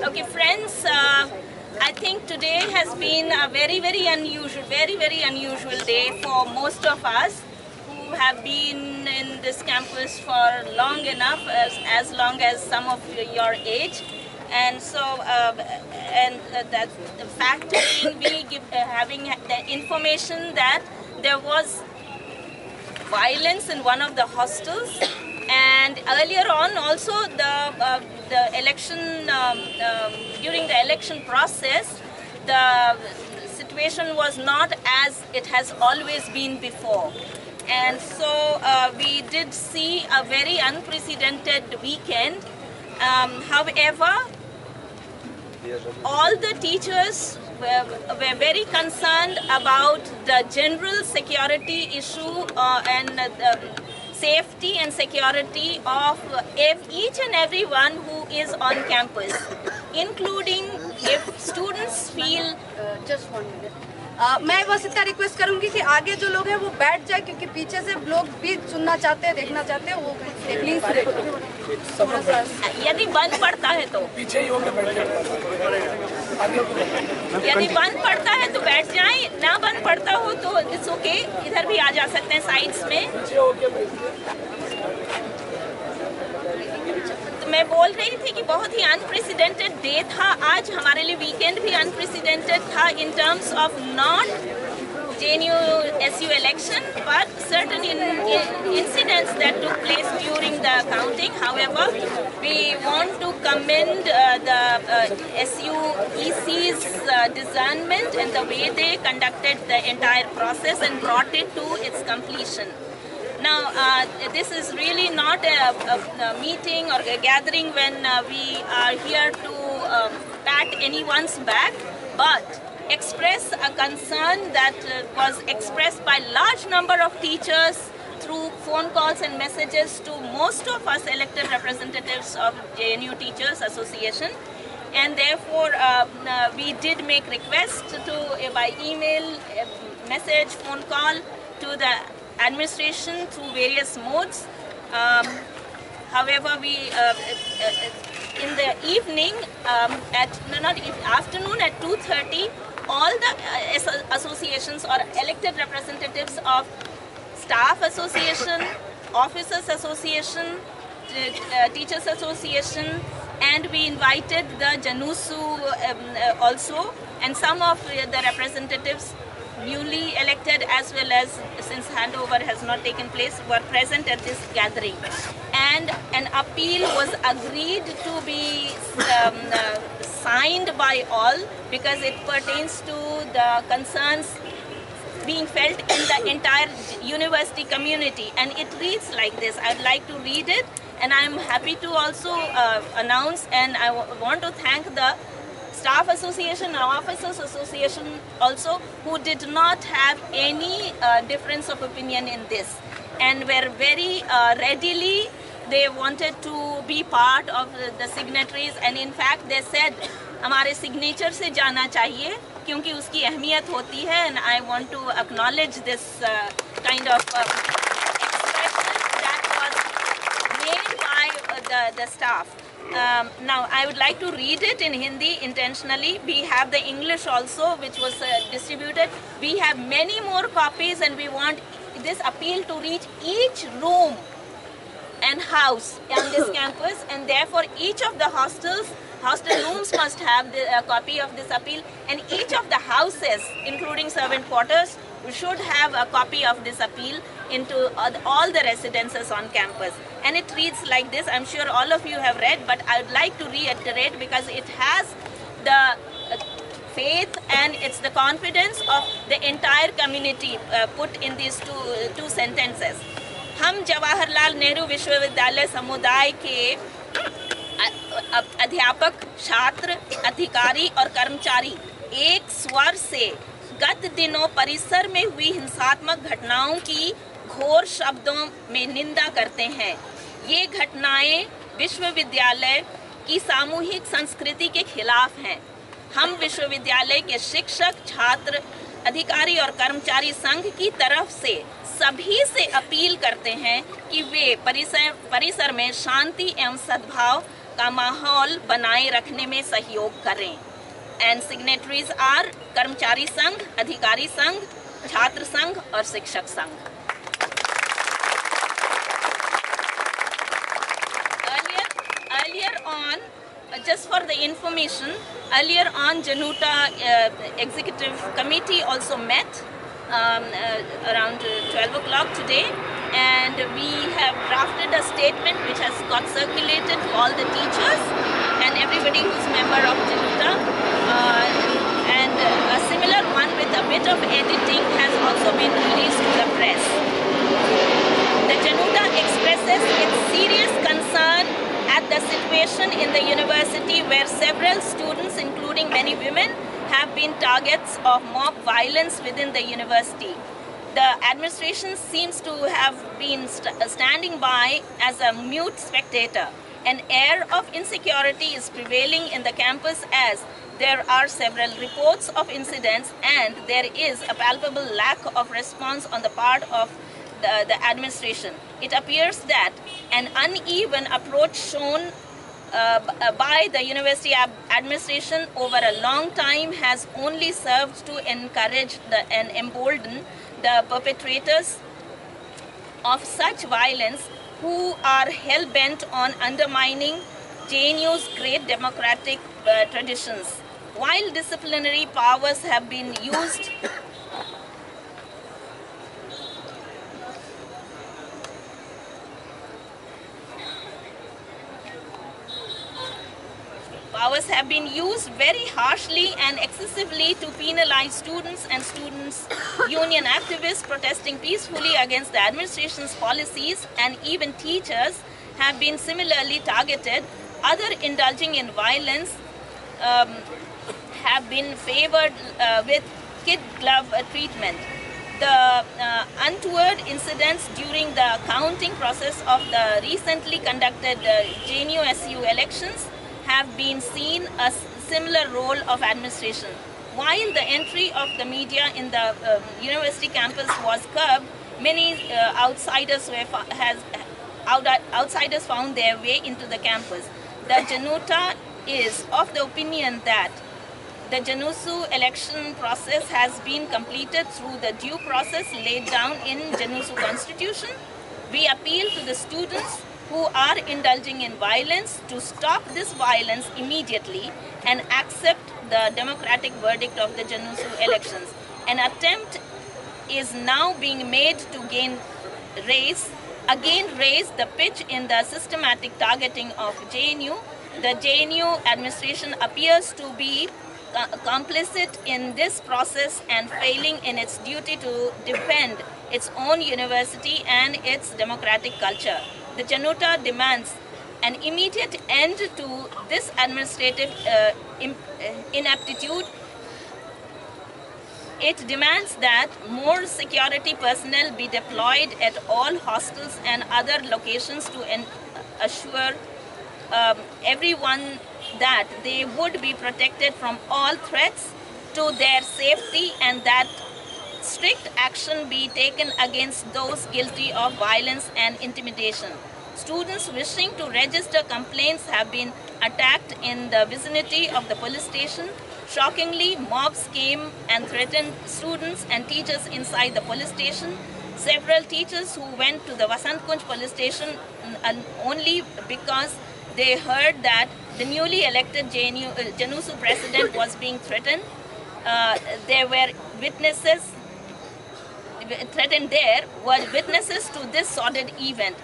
Okay, friends, I think today has been a very unusual day for most of us who have been in this campus for long enough, as long as some of your age. And so, that the fact being having the information that there was violence in one of the hostels, and earlier on also the election during the election process, the situation was not as it has always been before, and so we did see a very unprecedented weekend. However, all the teachers were very concerned about the general security issue and safety and security of each and everyone who is on campus, including if students feel. Just 1 minute. मैं बस इतना request करूंगी कि आगे जो लोग हैं वो बैठ जाए, क्योंकि पीछे से लोग भी सुनना चाहते हैं, देखना चाहते हैं, वो प्लीज यदि बंद पड़ता है तो पीछे ही होकर बैठ जाए, यदि बंद पड़ता है तो बैठ जाएं, ना बंद पड़ता हो तो इट्स ओके, इधर भी आ जा सकते हैं साइड्स में। मैं बोल रही थी कि बहुत ही अनप्रेसिडेंटेड डे था आज हमारे लिए, वीकेंड भी अनप्रेसिडेंटेड था in terms of not JNU-SU election, but certain incidents that took place during the counting. However, we want to commend the SU EC's discernment and the way they conducted the entire process and brought it to its completion. Now, this is really not a meeting or a gathering when we are here to pat anyone's back, but express a concern that was expressed by large number of teachers through phone calls and messages to most of us elected representatives of JNU Teachers Association. And therefore, we did make requests by email, message, phone call to the administration through various modes. However, we in the evening afternoon at 2:30, all the associations or elected representatives of Staff Association, Officers Association, Teachers Association, and we invited the JNU-SU also, and some of the representatives newly elected as well as since handover has not taken place were present at this gathering, and an appeal was agreed to be signed by all because it pertains to the concerns being felt in the entire university community, and it reads like this. I'd like to read it, and I'm happy to also announce, and I want to thank the Staff Association and Officers Association also, who did not have any difference of opinion in this, and were very readily, they wanted to be part of the signatories, and in fact they said हमारे signature से जाना चाहिए क्योंकि उसकी अहमियत होती है, and I want to acknowledge this kind of expression that was made by the staff. Now, I would like to read it in Hindi intentionally. We have the English also, which was distributed. We have many more copies, and we want this appeal to reach each room and house on this campus, and therefore each of the hostel rooms must have a copy of this appeal, and each of the houses, including servant quarters, should have a copy of this appeal into all the residences on campus. And it reads like this. I'm sure all of you have read, but I'd like to reiterate because it has the faith and it's the confidence of the entire community put in these two sentences. हम जवाहरलाल नेहरू विश्वविद्यालय समुदाय के अध्यापक, छात्र, अधिकारी और कर्मचारी एक स्वर से गत दिनों परिसर में हुई हिंसात्मक घटनाओं की घोर शब्दों में निंदा करते हैं। ये घटनाएं विश्वविद्यालय की सामूहिक संस्कृति के खिलाफ हैं। हम विश्वविद्यालय के शिक्षक, छात्र, अधिकारी और कर्मचारी संघ की तरफ से सभी से अपील करते हैं कि वे परिसर में शांति एवं सद्भाव का माहौल बनाए रखने में सहयोग करें। एंड सिग्नेटरीज आर कर्मचारी संघ, अधिकारी संघ, छात्र संघ और शिक्षक संघ। Earlier on, just for the information, earlier on Januta Executive Committee also met around 12 o'clock today, and we have drafted a statement which has got circulated to all the teachers and everybody who's member of Januta, and a similar one with a bit of editing has also been released to the press. The Januta expresses its serious concern at the situation in the university where several students, including many women, have been targets of mob violence within the university. The administration seems to have been standing by as a mute spectator. An air of insecurity is prevailing in the campus as there are several reports of incidents and there is a palpable lack of response on the part of the administration. It appears that an uneven approach shown by the university administration over a long time has only served to encourage and embolden the perpetrators of such violence who are hell-bent on undermining JNU's great democratic traditions. While disciplinary powers have been used very harshly and excessively to penalize students and students' union activists protesting peacefully against the administration's policies, and even teachers have been similarly targeted. Other indulging in violence have been favored with kid glove treatment. The untoward incidents during the counting process of the recently conducted JNU-SU elections have been seen a similar role of administration. While the entry of the media in the university campus was curbed, many outsiders found their way into the campus. The Januta is of the opinion that the JNUSU election process has been completed through the due process laid down in JNUSU constitution. We appeal to the students who are indulging in violence to stop this violence immediately and accept the democratic verdict of the JNUSU elections. An attempt is now being made to raise the pitch in the systematic targeting of JNU. The JNU administration appears to be complicit in this process and failing in its duty to defend its own university and its democratic culture. The Januta demands an immediate end to this administrative inaptitude. It demands that more security personnel be deployed at all hostels and other locations to assure everyone that they would be protected from all threats to their safety, and that strict action be taken against those guilty of violence and intimidation. Students wishing to register complaints have been attacked in the vicinity of the police station. Shockingly, mobs came and threatened students and teachers inside the police station. Several teachers who went to the Vasant Kunj police station only because they heard that the newly elected JNUSU president was being threatened. There were witnesses to this sordid event.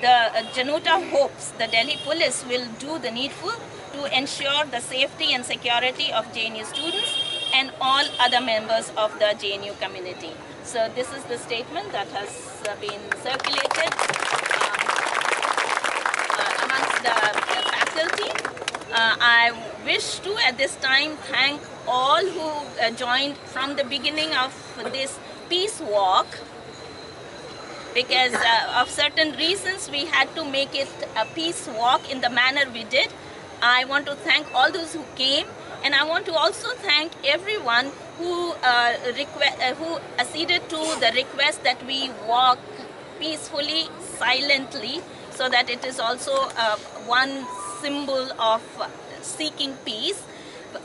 The Januta hopes the Delhi police will do the needful to ensure the safety and security of JNU students and all other members of the JNU community. So this is the statement that has been circulated amongst the faculty. I wish to at this time thank all who joined from the beginning of this peace walk, because of certain reasons we had to make it a peace walk in the manner we did. I want to thank all those who came, and I want to also thank everyone who acceded to the request that we walk peacefully, silently, so that it is also one symbol of seeking peace.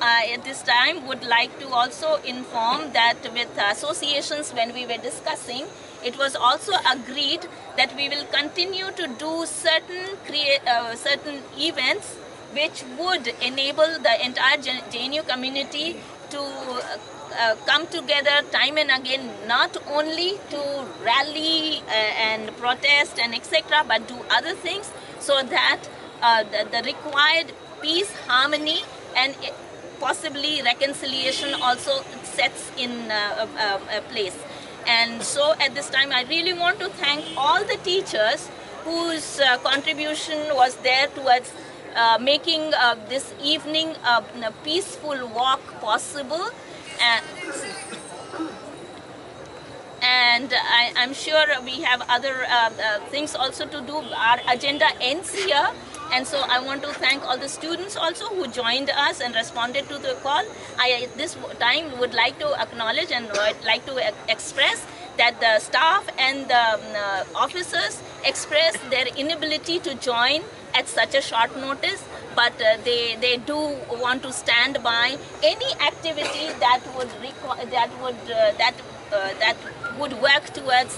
At this time would like to also inform that with associations, when we were discussing, it was also agreed that we will continue to do certain events which would enable the entire JNU community to come together time and again, not only to rally and protest and etc., but do other things, so that the required peace, harmony, and possibly reconciliation also sets in place. And so at this time I really want to thank all the teachers whose contribution was there towards making this evening a peaceful walk possible. And I'm sure we have other things also to do. Our agenda ends here. And so I want to thank all the students also who joined us and responded to the call. I at this time would like to acknowledge and would like to express that the staff and the officers expressed their inability to join at such a short notice, but they do want to stand by any activity that would work towards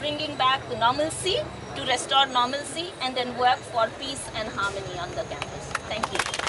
bringing back the normalcy, to restore normalcy, and then work for peace and harmony on the campus. Thank you.